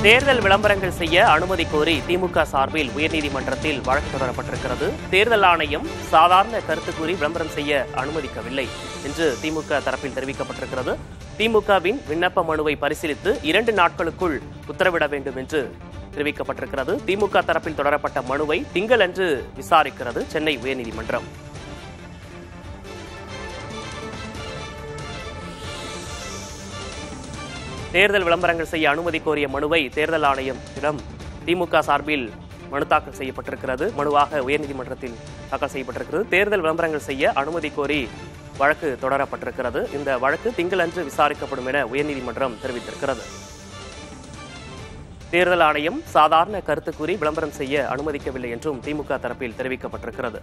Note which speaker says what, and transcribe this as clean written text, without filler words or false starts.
Speaker 1: தேர்தல் விளம்பரங்கள் செய்ய அனுமதி கோரி திமுக சார்பில் உயர்நீதிமன்றத்தில் வழக்கு தொடரப்பட்டிருக்கிறது. தேர்தல் ஆணையம் சாதாரண கருத்து கூறி விளம்பரம் செய்ய அனுமதிக்கவில்லை என்று திமுக தரப்பில் தெரிவிக்கப்பட்டிருக்கிறது. திமுகவின் விண்ணப்ப மனுவை பரிசீலித்து 2 நாட்களுக்குள் உத்தரவிட வேண்டும் என்று தெரிவிக்கப்பட்டிருக்கிறது. திமுக தரப்பில் தொடரப்பட்ட மனுவை திங்களன்று விசாரிக்கிறது சென்னை உயர்நீதிமன்றம். தேர்தல் விளம்பரங்கள் செய்ய அனுமதி கோரிய மனுவை தேர்தல் ஆணையத்திடம் திமுக சார்பில் மனு தாக்கல் செய்யப்பட்டிருக்கிறது. மனுவாக உயர்நீதிமன்றத்தில் தாக்கல் செய்யப்பட்டிருக்கிறது. தேர்தல் விளம்பரங்கள் செய்ய அனுமதி கோரி வழக்கு தொடரப்பட்டிருக்கிறது. இந்த வழக்கு திங்களன்று விசாரிக்கப்படும் என உயர்நீதிமன்றம் தெரிவித்திருக்கிறது. தேர்தல் ஆணையம் சாதாரண கருத்து கூறி விளம்பரம் செய்ய அனுமதிக்கவில்லை என்றும் திமுக தரப்பில் தெரிவிக்கப்பட்டிருக்கிறது.